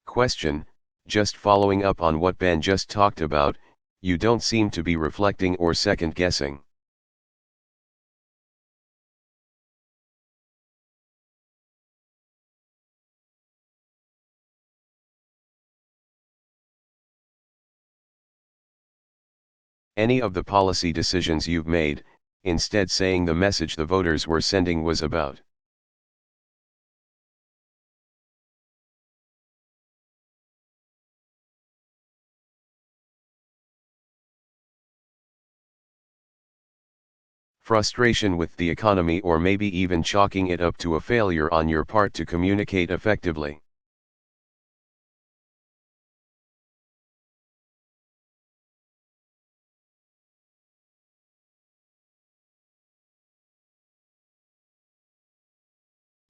Question, just following up on what Ben just talked about, you don't seem to be reflecting or second guessing. Any of the policy decisions you've made, instead saying the message the voters were sending was about. Frustration with the economy, or maybe even chalking it up to a failure on your part to communicate effectively.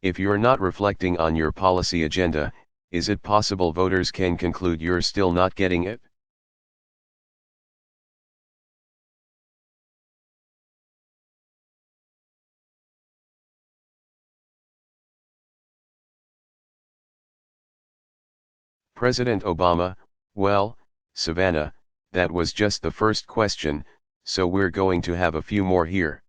If you're not reflecting on your policy agenda, is it possible voters can conclude you're still not getting it? President Obama, well, Savannah, that was just the first question, so we're going to have a few more here.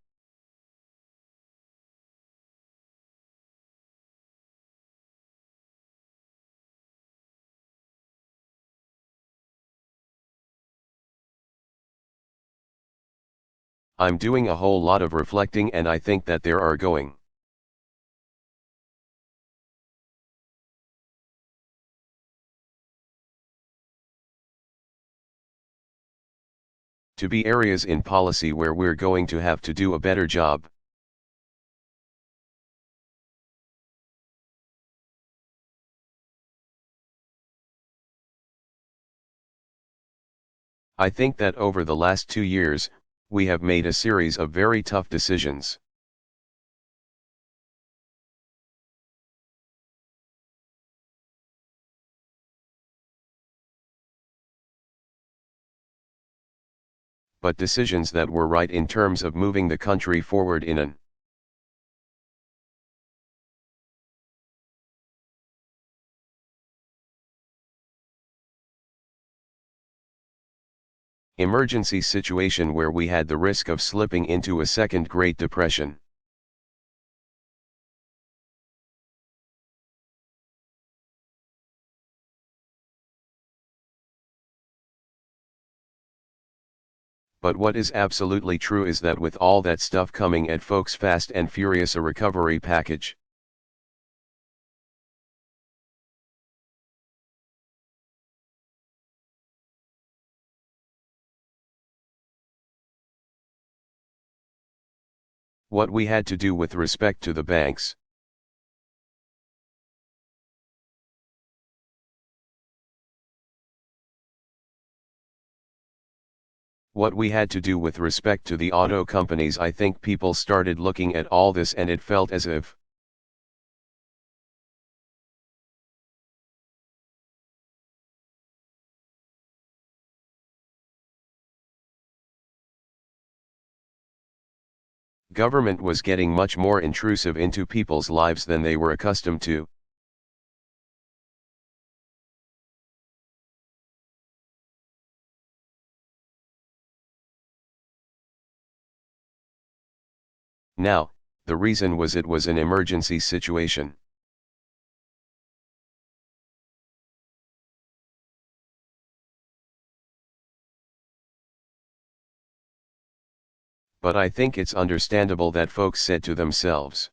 I'm doing a whole lot of reflecting, and I think that there are going to be areas in policy where we're going to have to do a better job. I think that over the last 2 years, we have made a series of very tough decisions. But decisions that were right in terms of moving the country forward in an emergency situation where we had the risk of slipping into a second Great Depression. But what is absolutely true is that with all that stuff coming at folks fast and furious, a recovery package what we had to do with respect to the banks, what we had to do with respect to the auto companies. I think people started looking at all this and it felt as if government was getting much more intrusive into people's lives than they were accustomed to. Now, the reason was it was an emergency situation. But I think it's understandable that folks said to themselves,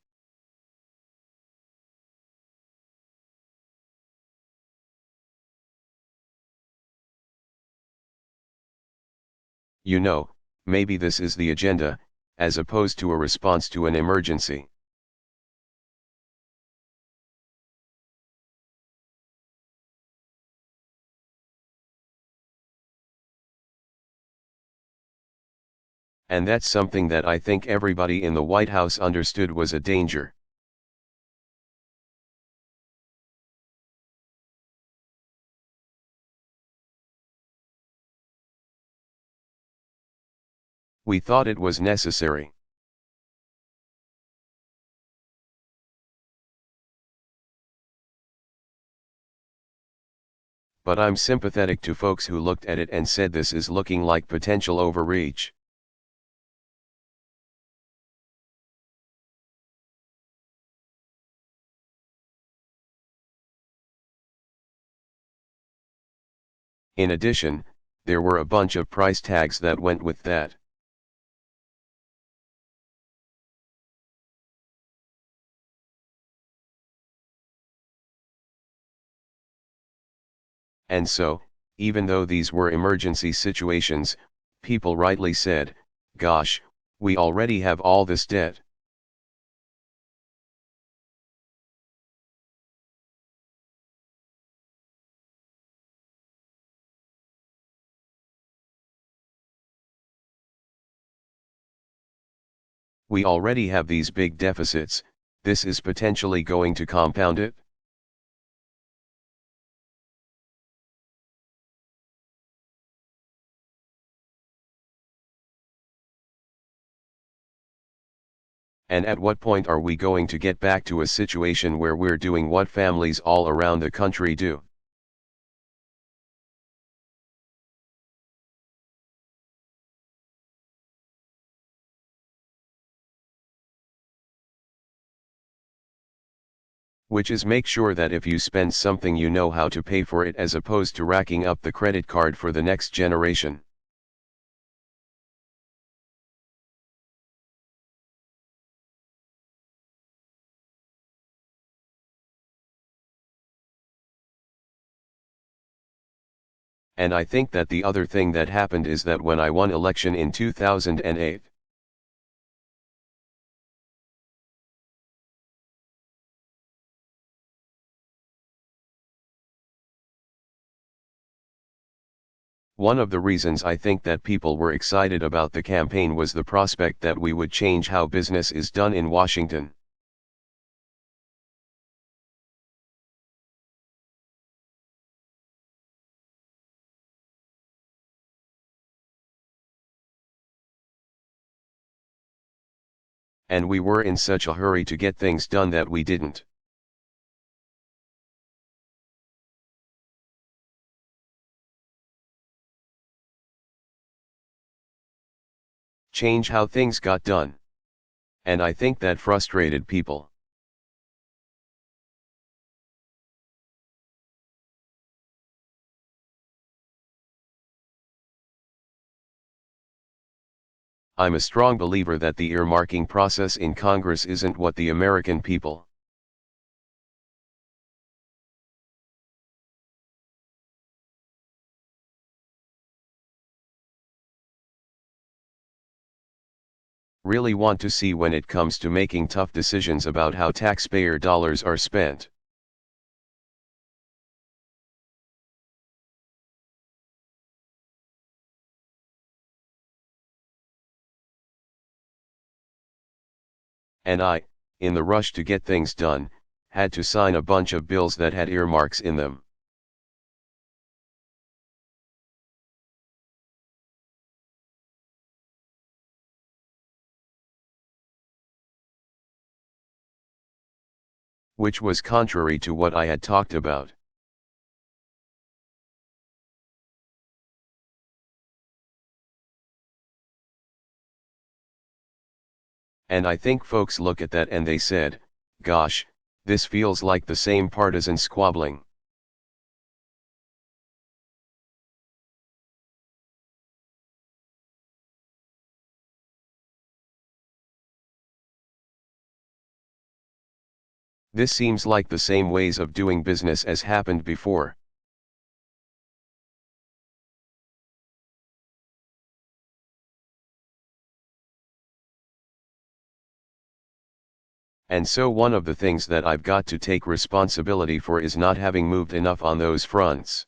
you know, maybe this is the agenda, as opposed to a response to an emergency. And that's something that I think everybody in the White House understood was a danger. We thought it was necessary. but I'm sympathetic to folks who looked at it and said this is looking like potential overreach. In addition, there were a bunch of price tags that went with that. And so, even though these were emergency situations, people rightly said, gosh, we already have all this debt. We already have these big deficits, this is potentially going to compound it. And at what point are we going to get back to a situation where we're doing what families all around the country do? Which is make sure that if you spend something you know how to pay for it as opposed to racking up the credit card for the next generation. And I think that the other thing that happened is that when I won election in 2008, one of the reasons I think that people were excited about the campaign was the prospect that we would change how business is done in Washington. And we were in such a hurry to get things done that we didn't. Change how things got done. And I think that frustrated people. I'm a strong believer that the earmarking process in Congress isn't what the American people really want to see when it comes to making tough decisions about how taxpayer dollars are spent. And I, in the rush to get things done, had to sign a bunch of bills that had earmarks in them. Which was contrary to what I had talked about. And I think folks look at that and they said, gosh, this feels like the same partisan squabbling. This seems like the same ways of doing business as happened before. And so one of the things that I've got to take responsibility for is not having moved enough on those fronts.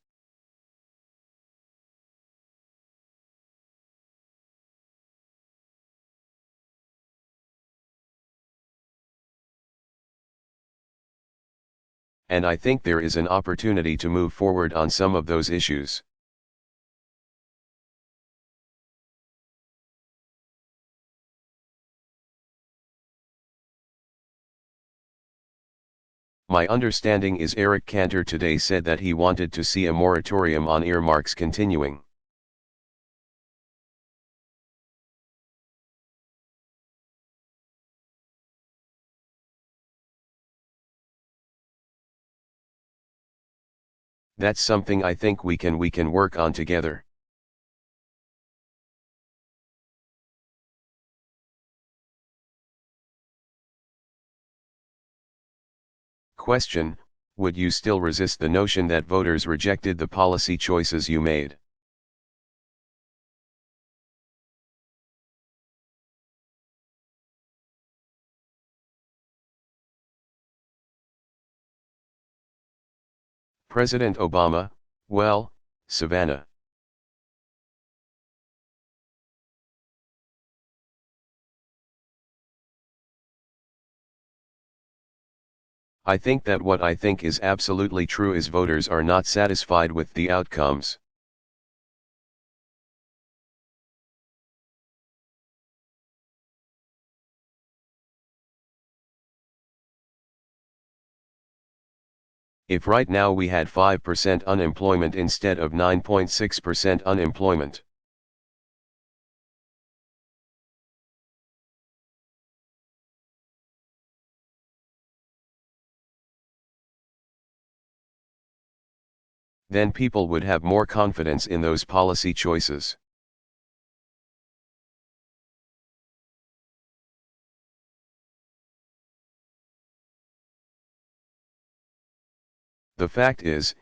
And I think there is an opportunity to move forward on some of those issues. My understanding is Eric Cantor today said that he wanted to see a moratorium on earmarks continuing. That's something I think we can work on together. Question: would you still resist the notion that voters rejected the policy choices you made? President Obama, well, Savannah. I think that what I think is absolutely true is voters are not satisfied with the outcomes. If right now we had 5% unemployment instead of 9.6% unemployment, then people would have more confidence in those policy choices. The fact is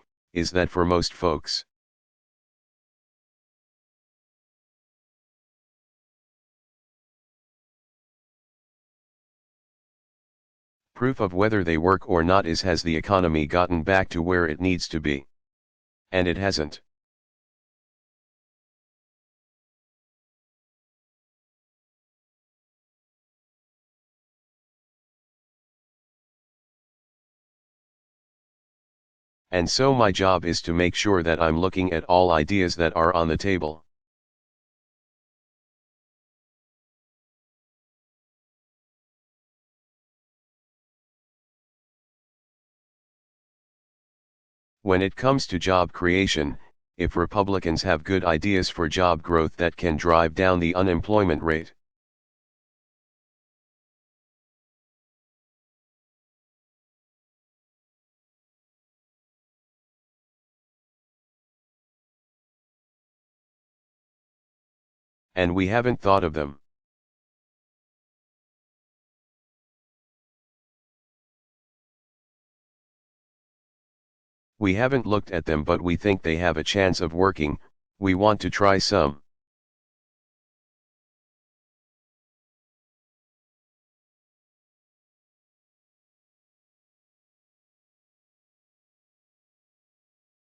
that for most folks, proof of whether they work or not is, has the economy gotten back to where it needs to be? And it hasn't. And so my job is to make sure that I'm looking at all ideas that are on the table. When it comes to job creation, if Republicans have good ideas for job growth that can drive down the unemployment rate, and we haven't thought of them. We haven't looked at them, but we think they have a chance of working. We want to try some.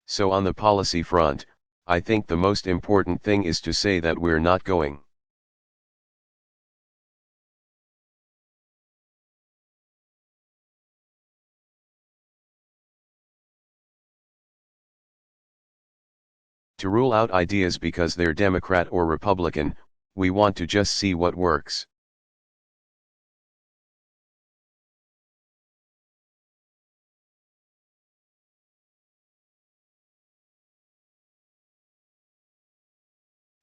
So on the policy front, I think the most important thing is to say that we're not going to rule out ideas because they're Democrat or Republican. We want to just see what works.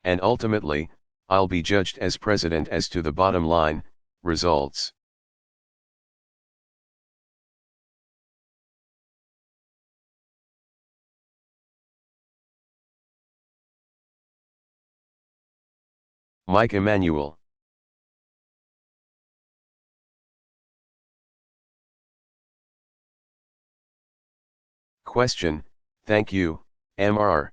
And ultimately, I'll be judged as president as to the bottom line, results. Mike Emanuel. Question: thank you, Mr.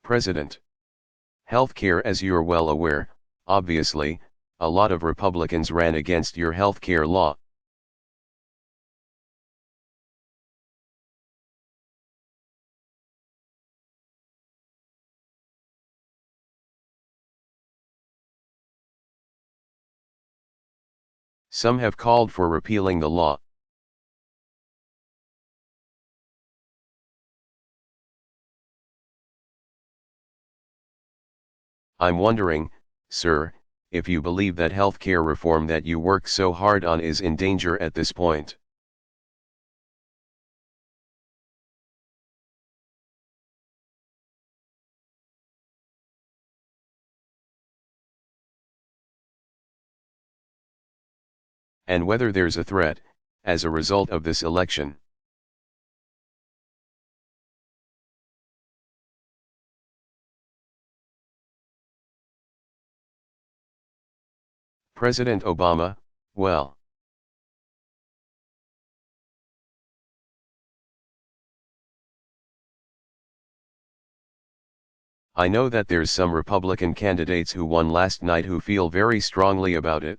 President. Healthcare, as you're well aware, obviously, a lot of Republicans ran against your healthcare law. Some have called for repealing the law. I'm wondering, sir, if you believe that healthcare reform that you work so hard on is in danger at this point. And whether there's a threat, as a result of this election. President Obama, well, I know that there's some Republican candidates who won last night who feel very strongly about it.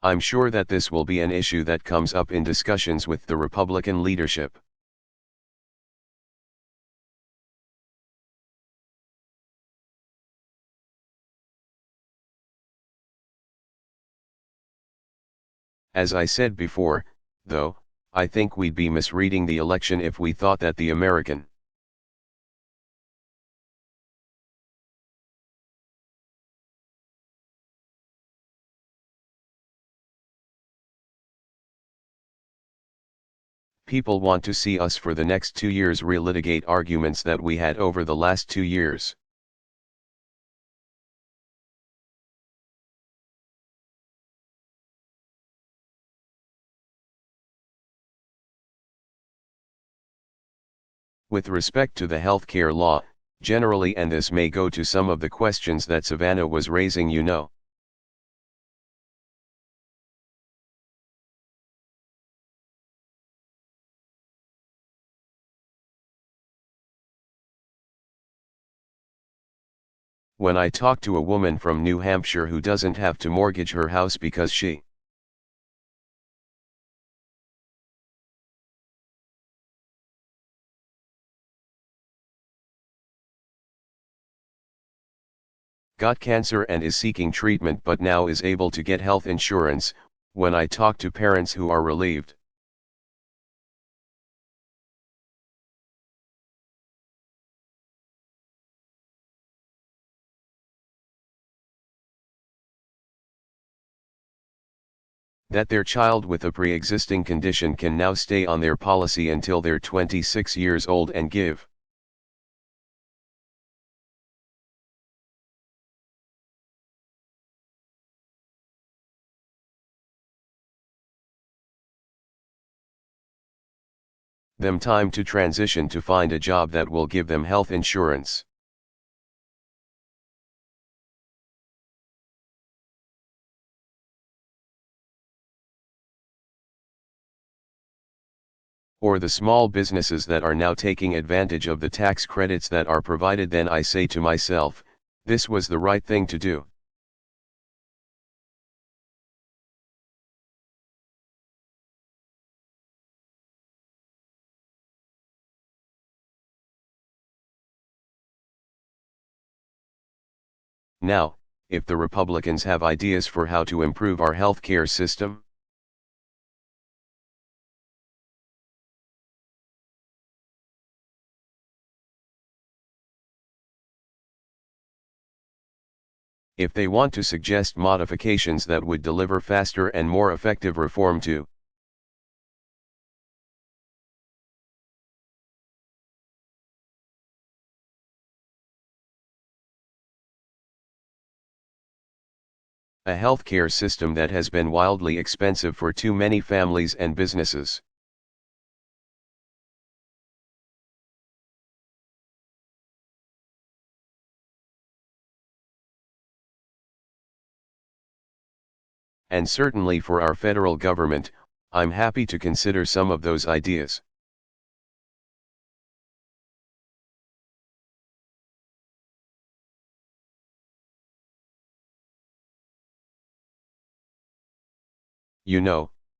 I'm sure that this will be an issue that comes up in discussions with the Republican leadership. As I said before, though, I think we'd be misreading the election if we thought that the American people want to see us for the next 2 years relitigate arguments that we had over the last 2 years. With respect to the healthcare law, generally, and this may go to some of the questions that Savannah was raising, When I talk to a woman from New Hampshire who doesn't have to mortgage her house because she got cancer and is seeking treatment but now is able to get health insurance, when I talk to parents who are relieved that their child with a pre-existing condition can now stay on their policy until they're 26 years old and give them time to transition to find a job that will give them health insurance. Or the small businesses that are now taking advantage of the tax credits that are provided, then I say to myself, this was the right thing to do. Now, if the Republicans have ideas for how to improve our healthcare system, if they want to suggest modifications that would deliver faster and more effective reform to a healthcare system that has been wildly expensive for too many families and businesses. And certainly for our federal government, I'm happy to consider some of those ideas.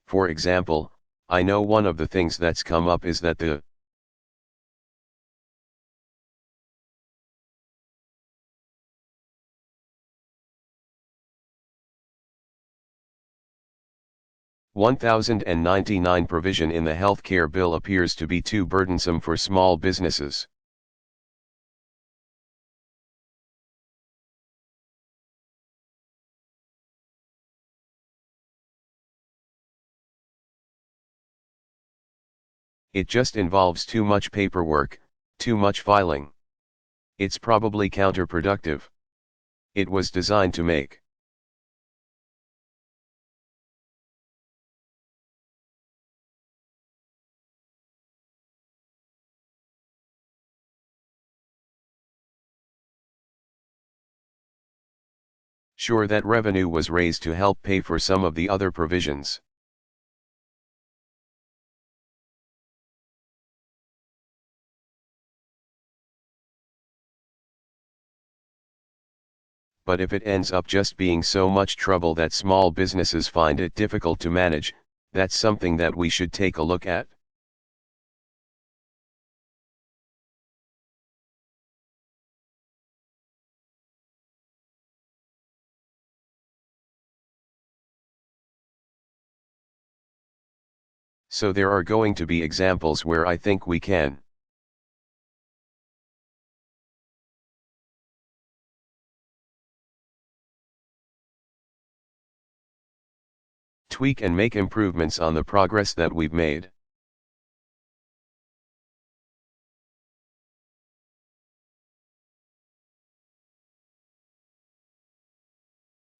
For example, I know one of the things that's come up is that the 1099 provision in the healthcare bill appears to be too burdensome for small businesses. It just involves too much paperwork, too much filing. It's probably counterproductive. It was designed to make sure that revenue was raised to help pay for some of the other provisions. But if it ends up just being so much trouble that small businesses find it difficult to manage, that's something that we should take a look at. So there are going to be examples where I think we can. Tweak and make improvements on the progress that we've made.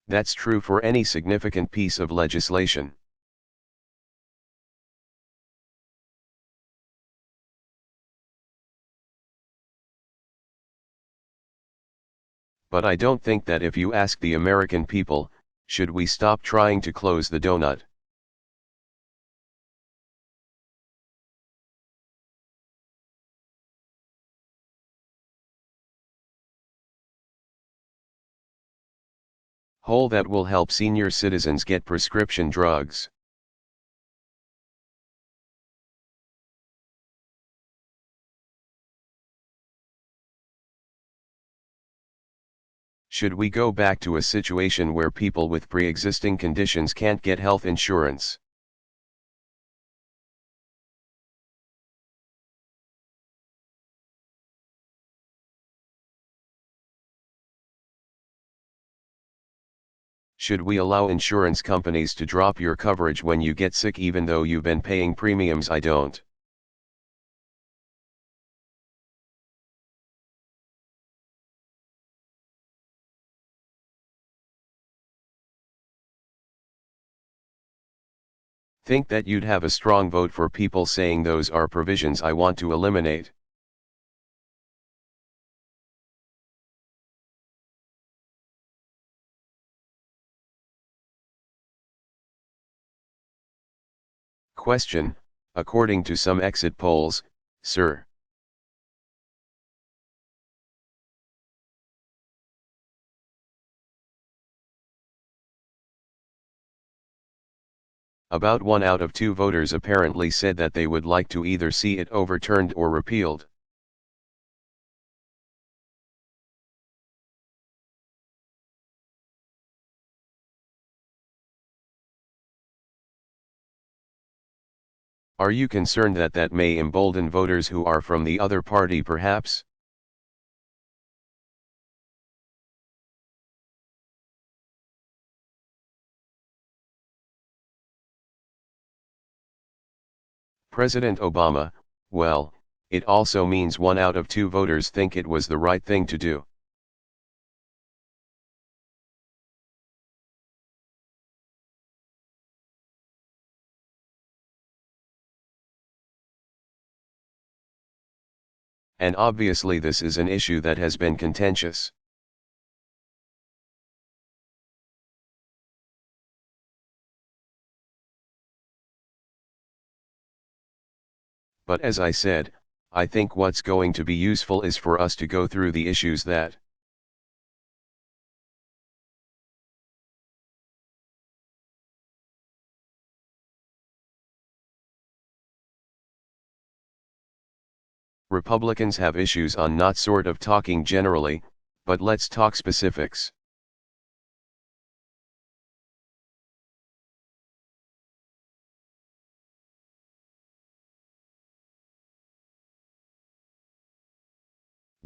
That's true for any significant piece of legislation. But I don't think that if you ask the American people, should we stop trying to close the donut? Hole that will help senior citizens get prescription drugs. Should we go back to a situation where people with pre-existing conditions can't get health insurance? Should we allow insurance companies to drop your coverage when you get sick even though you've been paying premiums? I don't. Think that you'd have a strong vote for people saying those are provisions I want to eliminate. Question, according to some exit polls, sir. About 1 out of 2 voters apparently said that they would like to either see it overturned or repealed. Are you concerned that that may embolden voters who are from the other party perhaps? President Obama, well, it also means 1 out of 2 voters think it was the right thing to do. And obviously this is an issue that has been contentious. But as I said, I think what's going to be useful is for us to go through the issues that Republicans have issues on, not sort of talking generally, but let's talk specifics.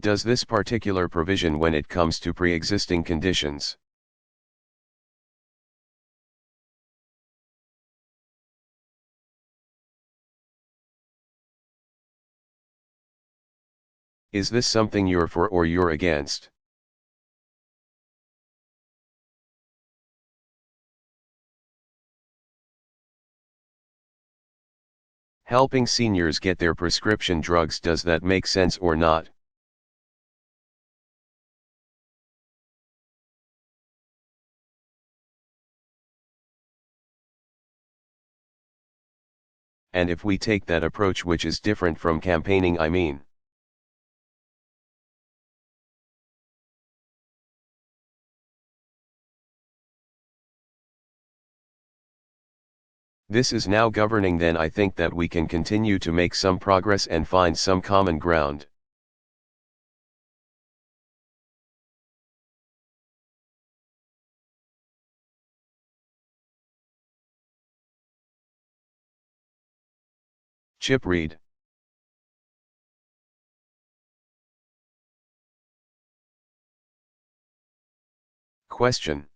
does this particular provision when it comes to pre-existing conditions? Is this something you're for or you're against? Helping seniors get their prescription drugs, does that make sense or not? And if we take that approach, which is different from campaigning, I mean, this is now governing, then I think that we can continue to make some progress and find some common ground. Chip Reed. Question.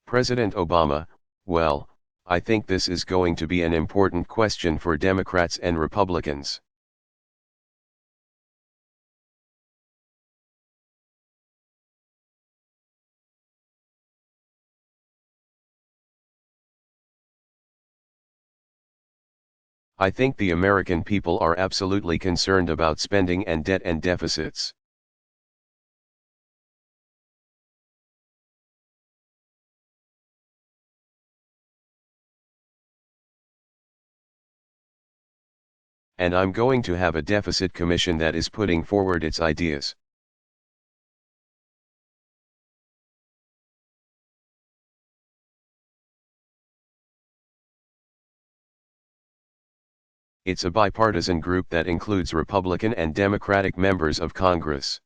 President Obama, well, I think this is going to be an important question for Democrats and Republicans. I think the American people are absolutely concerned about spending and debt and deficits. And I'm going to have a deficit commission that is putting forward its ideas. It's a bipartisan group that includes Republican and Democratic members of Congress.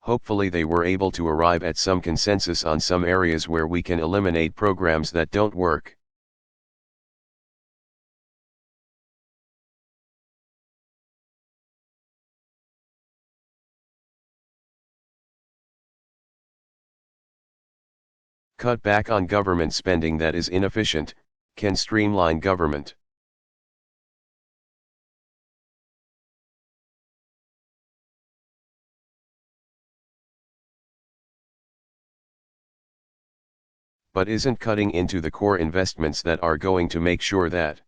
Hopefully they were able to arrive at some consensus on some areas where we can eliminate programs that don't work. Cut back on government spending that is inefficient, can streamline government. But isn't cutting into the core investments that are going to make sure that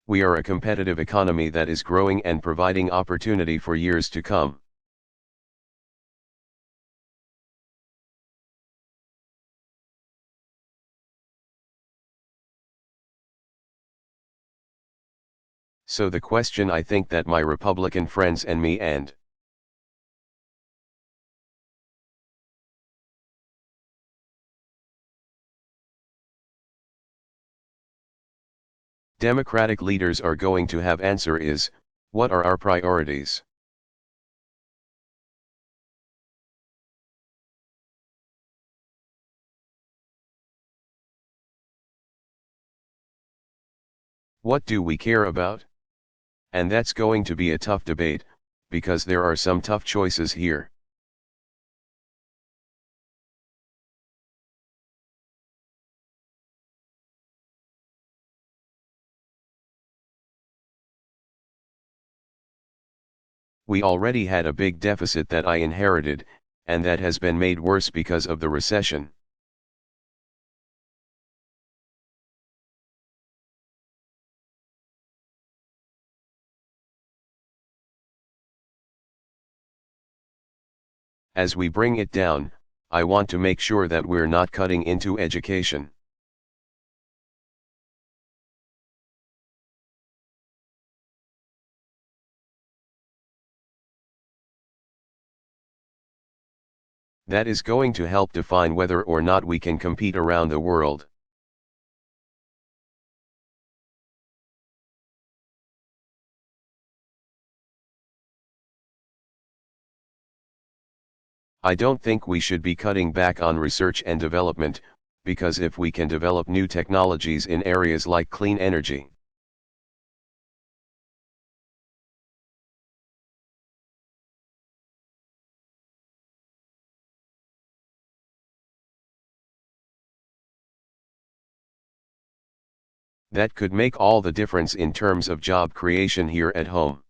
we are a competitive economy that is growing and providing opportunity for years to come? So the question I think that my Republican friends and me and Democratic leaders are going to have answer is, what are our priorities? What do we care about? And that's going to be a tough debate, because there are some tough choices here. We already had a big deficit that I inherited, and that has been made worse because of the recession. As we bring it down, I want to make sure that we're not cutting into education. That is going to help define whether or not we can compete around the world. I don't think we should be cutting back on research and development, because if we can develop new technologies in areas like clean energy, that could make all the difference in terms of job creation here at home.